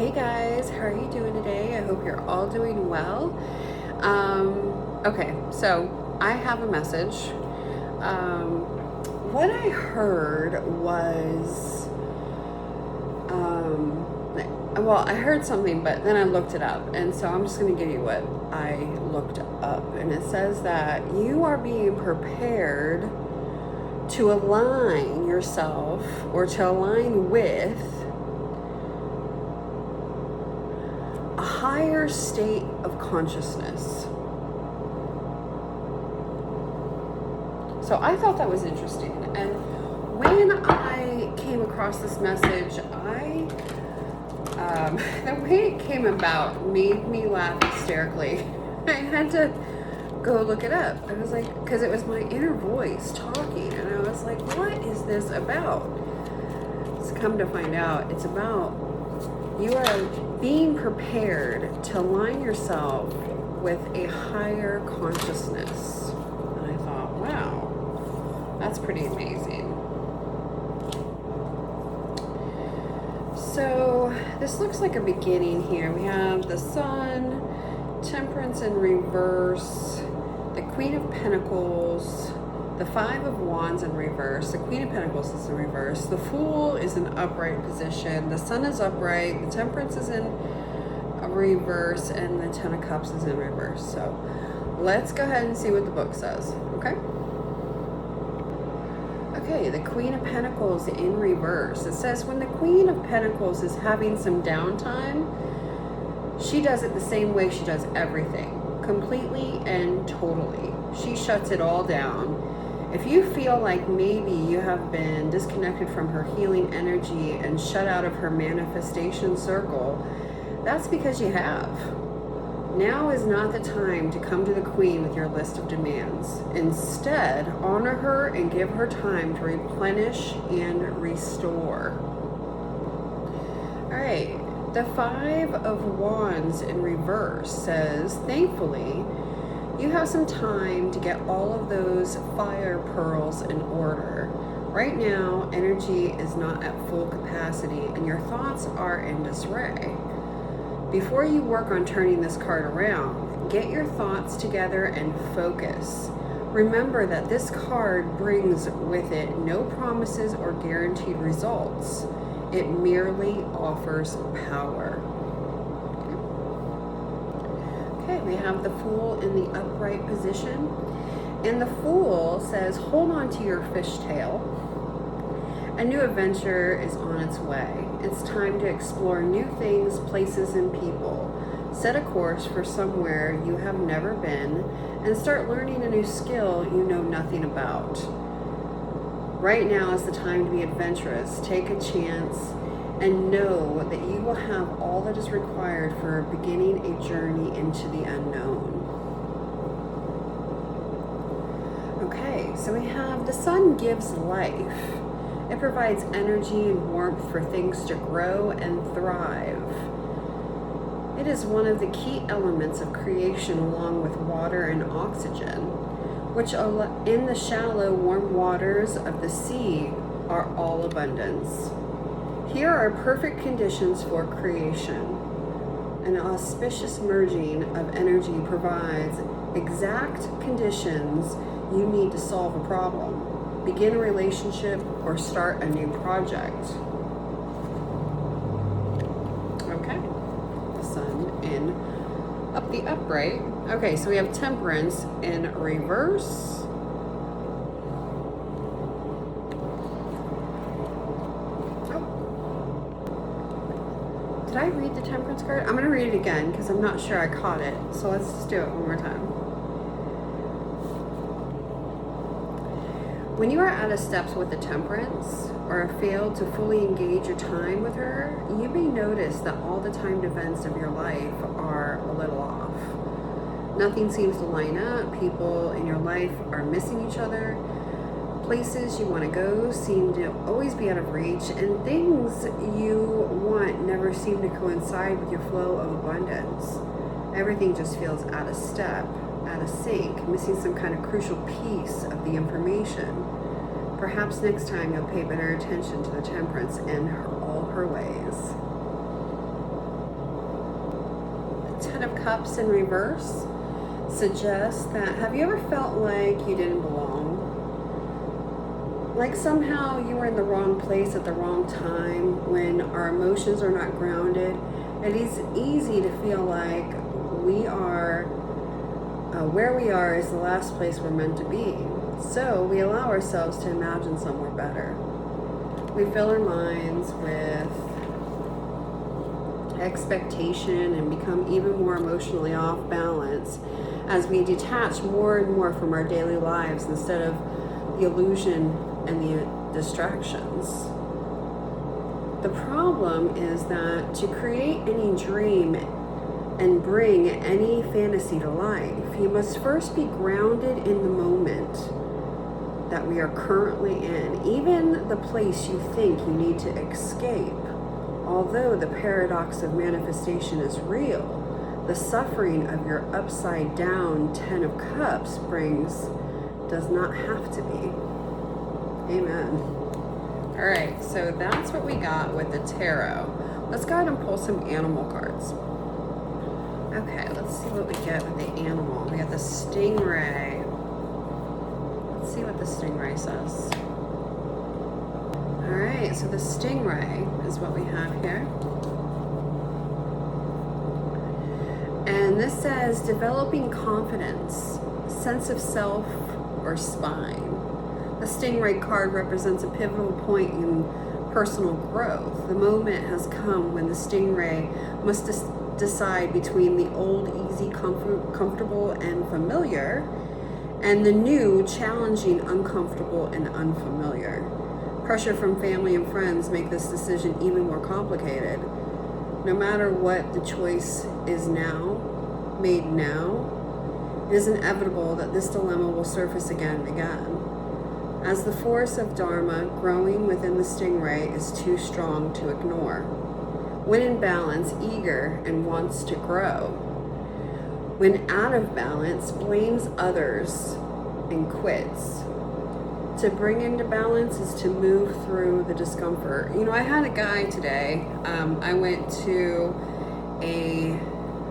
Hey guys, how are you doing today? I hope you're all doing well. Okay, so I have a message. What I heard was, well, I heard something, but then I looked it up, and so I'm just going to give you what I looked up. And it says that you are being prepared to align yourself or to align with a higher state of consciousness. So I thought that was interesting. And when I came across this message, the way it came about made me laugh hysterically. I had to go look it up. I was like, because it was my inner voice talking, and I was like, what is this about? It's come to find out, it's about you are being prepared to align yourself with a higher consciousness. And I thought, wow, that's pretty amazing. So this looks like a beginning here. We have the Sun, Temperance in reverse, the Queen of Pentacles, the Five of Wands in reverse, the Queen of Pentacles is in reverse, the Fool is in upright position, the Sun is upright, the Temperance is in reverse, and the Ten of Cups is in reverse. So let's go ahead and see what the book says, okay? Okay, the Queen of Pentacles in reverse. It says when the Queen of Pentacles is having some downtime, she does it the same way she does everything, completely and totally. She shuts it all down. If you feel like maybe you have been disconnected from her healing energy and shut out of her manifestation circle, that's because you have. Now is not the time to come to the Queen with your list of demands. Instead, honor her and give her time to replenish and restore. All right, the Five of Wands in reverse says, thankfully, you have some time to get all of those fire pearls in order. Right now, energy is not at full capacity and your thoughts are in disarray. Before you work on turning this card around, get your thoughts together and focus. Remember that this card brings with it no promises or guaranteed results. It merely offers power. Okay, we have the Fool in the upright position. And the Fool says, hold on to your fishtail. A new adventure is on its way. It's time to explore new things, places, and people. Set a course for somewhere you have never been and start learning a new skill you know nothing about. Right now is the time to be adventurous. Take a chance and know that you will have all that is required for beginning a journey into the unknown. Okay, so we have the Sun gives life. It provides energy and warmth for things to grow and thrive. It is one of the key elements of creation along with water and oxygen, which in the shallow, warm waters of the sea are all abundance. Here are perfect conditions for creation. An auspicious merging of energy provides exact conditions you need to solve a problem, begin a relationship, or start a new project. Okay, the Sun in up the upright. Okay, so we have Temperance in reverse. Did I read the Temperance card? I'm going to read it again because I'm not sure I caught it. So let's just do it one more time. When you are out of steps with the Temperance or have failed to fully engage your time with her, you may notice that all the timed events of your life are a little off. Nothing seems to line up. People in your life are missing each other. Places you want to go seem to always be out of reach, and things you want never seem to coincide with your flow of abundance. Everything just feels out of step, out of sync, missing some kind of crucial piece of the information. Perhaps next time you'll pay better attention to the Temperance in all her ways. Cups in reverse suggests that, have you ever felt like you didn't belong? Like somehow you were in the wrong place at the wrong time, when our emotions are not grounded. It is easy to feel like we are, where we are is the last place we're meant to be. So we allow ourselves to imagine somewhere better. We fill our minds with expectation and become even more emotionally off balance as we detach more and more from our daily lives instead of the illusion and the distractions. The problem is that to create any dream and bring any fantasy to life, you must first be grounded in the moment that we are currently in, even the place you think you need to escape. Although the paradox of manifestation is real, the suffering of your upside down 10 of Cups brings does not have to be. Amen. All right, so that's what we got with the tarot. Let's go ahead and pull some animal cards. Okay, let's see what we get with the animal. We got the stingray. Let's see what the stingray says. All right, so the stingray is what we have here. And this says developing confidence, sense of self, or spine. The stingray card represents a pivotal point in personal growth. The moment has come when the stingray must decide between the old, easy, comfortable, and familiar, and the new, challenging, uncomfortable, and unfamiliar. Pressure from family and friends make this decision even more complicated. No matter what the choice is now, made now, it is inevitable that this dilemma will surface again and again. As the force of Dharma growing within the stingray is too strong to ignore. When in balance, eager and wants to grow. When out of balance, blames others and quits. To bring into balance is to move through the discomfort. You know, I had a guy today, I went to a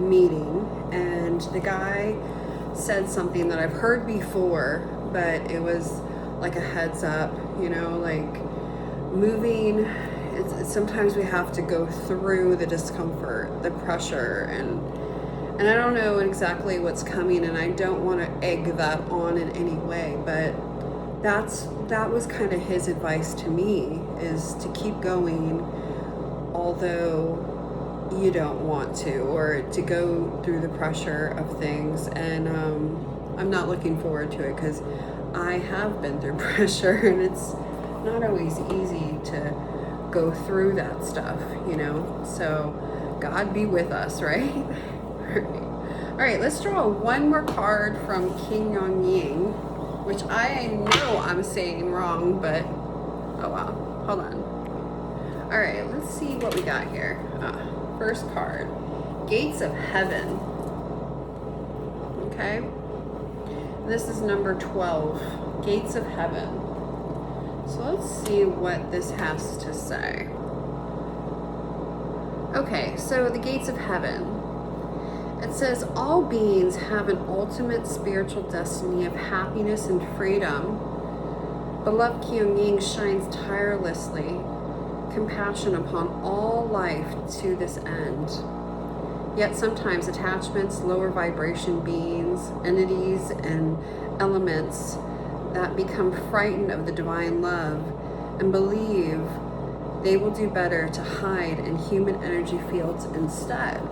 meeting, and the guy said something that I've heard before, but it was like a heads up, you know, like moving, sometimes we have to go through the discomfort, the pressure, and I don't know exactly what's coming, and I don't want to egg that on in any way, but that was kind of his advice to me, is to keep going although you don't want to, or to go through the pressure of things. And I'm not looking forward to it because I have been through pressure, and it's not always easy to go through that stuff, you know. So God be with us, right? All right, let's draw one more card from King Yang Ying, which I know I'm saying wrong, but oh wow, hold on. All right, let's see what we got here. First card, Gates of Heaven. Okay, this is number 12, Gates of Heaven. So let's see what this has to say. Okay, so the Gates of Heaven. It says, all beings have an ultimate spiritual destiny of happiness and freedom. Beloved Qiang Ying shines tirelessly compassion upon all life to this end. Yet sometimes attachments, lower vibration beings, entities, and elements that become frightened of the divine love and believe they will do better to hide in human energy fields instead.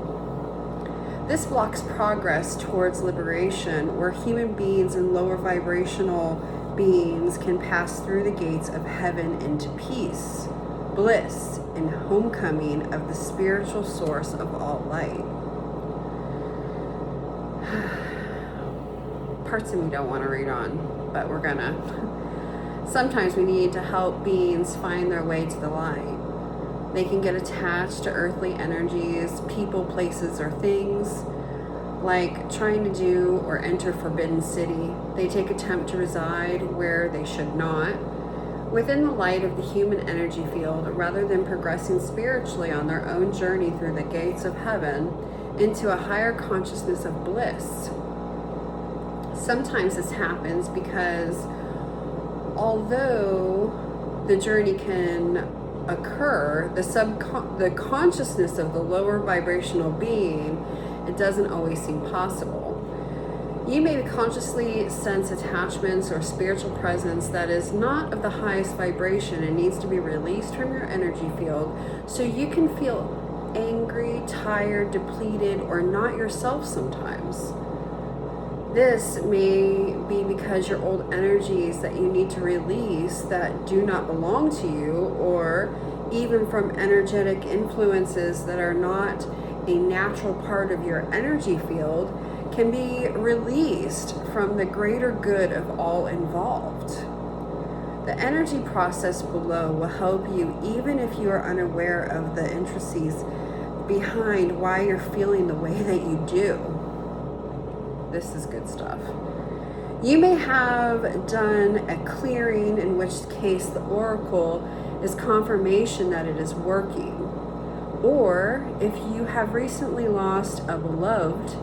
This blocks progress towards liberation, where human beings and lower vibrational beings can pass through the gates of heaven into peace, bliss, and homecoming of the spiritual source of all light. Parts of me don't want to read on, but we're gonna. Sometimes we need to help beings find their way to the light. They can get attached to earthly energies, people, places, or things, like trying to do or enter Forbidden City. They take attempt to reside where they should not, within the light of the human energy field, rather than progressing spiritually on their own journey through the gates of heaven into a higher consciousness of bliss. Sometimes this happens because although the journey can occur, the consciousness of the lower vibrational being, it doesn't always seem possible. You may consciously sense attachments or spiritual presence that is not of the highest vibration and needs to be released from your energy field, so you can feel angry, tired, depleted, or not yourself sometimes. This may be because your old energies that you need to release that do not belong to you, or even from energetic influences that are not a natural part of your energy field, can be released from the greater good of all involved. The energy process below will help you even if you are unaware of the intricacies behind why you're feeling the way that you do. This is good stuff. You may have done a clearing, in which case the oracle is confirmation that it is working. Or if you have recently lost a beloved,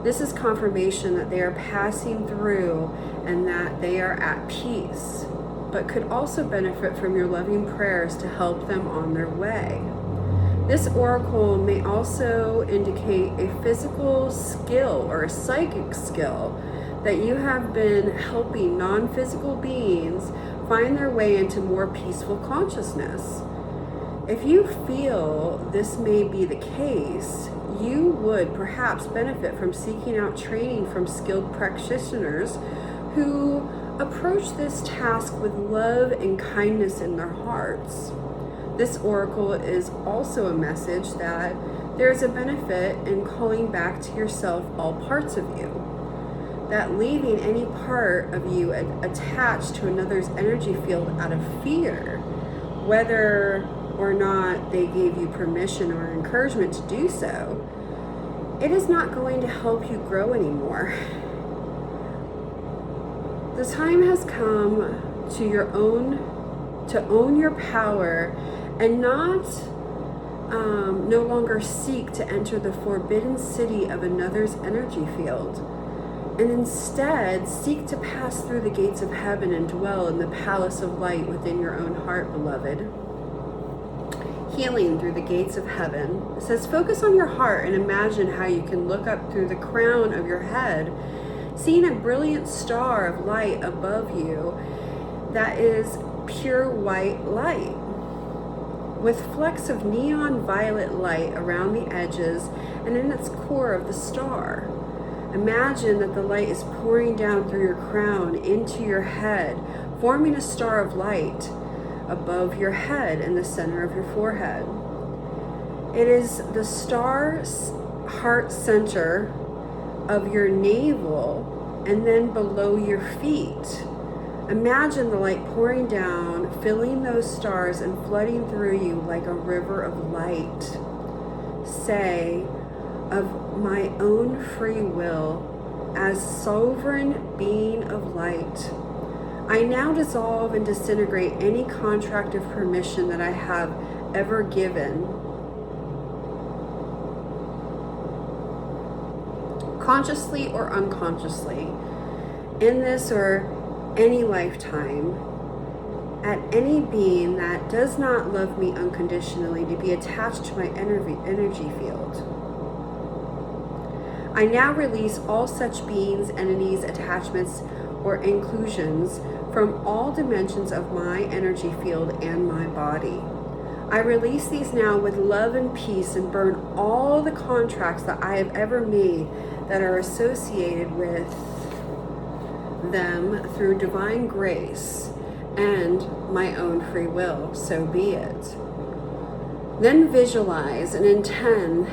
this is confirmation that they are passing through and that they are at peace, but could also benefit from your loving prayers to help them on their way. This oracle may also indicate a physical skill or a psychic skill that you have been helping non-physical beings find their way into more peaceful consciousness. If you feel this may be the case, you would perhaps benefit from seeking out training from skilled practitioners who approach this task with love and kindness in their hearts. This oracle is also a message that there is a benefit in calling back to yourself all parts of you. That leaving any part of you attached to another's energy field out of fear, whether or not they gave you permission or encouragement to do so, it is not going to help you grow anymore. The time has come to own your power and no longer seek to enter the forbidden city of another's energy field, and instead seek to pass through the gates of heaven and dwell in the palace of light within your own heart, beloved. Healing through the gates of heaven. It says, focus on your heart and imagine how you can look up through the crown of your head, seeing a brilliant star of light above you that is pure white light, with flecks of neon violet light around the edges and in its core of the star. Imagine that the light is pouring down through your crown into your head, forming a star of light above your head in the center of your forehead. It is the star heart center of your navel and then below your feet. Imagine the light pouring down, filling those stars and flooding through you like a river of light. Say, of my own free will, as sovereign being of light, I now dissolve and disintegrate any contract of permission that I have ever given, consciously or unconsciously, in this or any lifetime, at any being that does not love me unconditionally to be attached to my energy field. I now release all such beings, entities, attachments, or inclusions from all dimensions of my energy field and my body. I release these now with love and peace and burn all the contracts that I have ever made that are associated with them through divine grace and my own free will. So be it. Then visualize and intend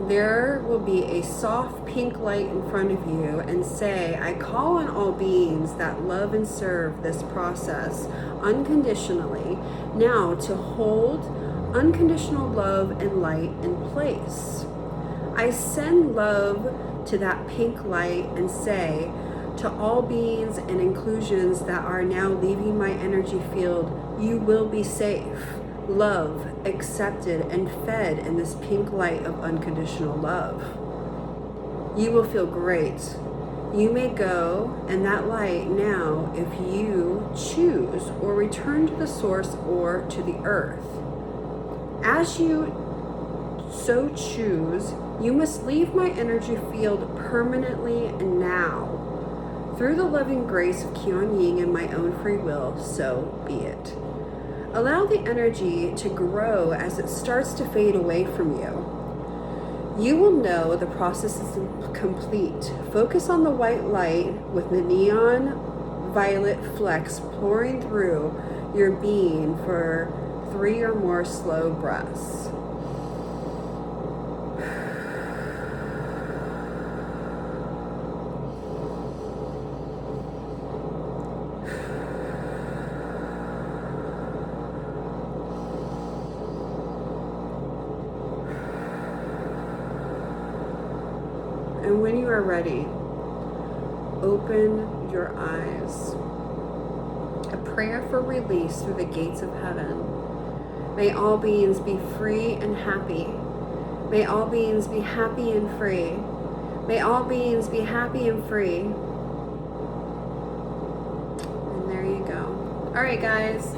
there will be a soft pink light in front of you and say, I call on all beings that love and serve this process unconditionally now to hold unconditional love and light in place. I send love to that pink light and say to all beings and inclusions that are now leaving my energy field, you will be safe. love, accepted, and fed in this pink light of unconditional love. You will feel great. You may go in that light now if you choose, or return to the source or to the earth. As you so choose, you must leave my energy field permanently now. Through the loving grace of Kuan Yin and my own free will, so be it. Allow the energy to grow as it starts to fade away from you. You will know the process is complete. Focus on the white light with the neon violet flecks pouring through your being for 3 or more slow breaths. And when you are ready, open your eyes. A prayer for release through the gates of heaven. May all beings be free and happy. May all beings be happy and free. May all beings be happy and free. And there you go. All right, guys.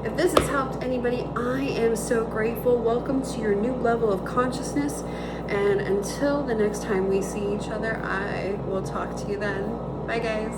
If this has helped anybody, I am so grateful. Welcome to your new level of consciousness. And until the next time we see each other, I will talk to you then. Bye, guys.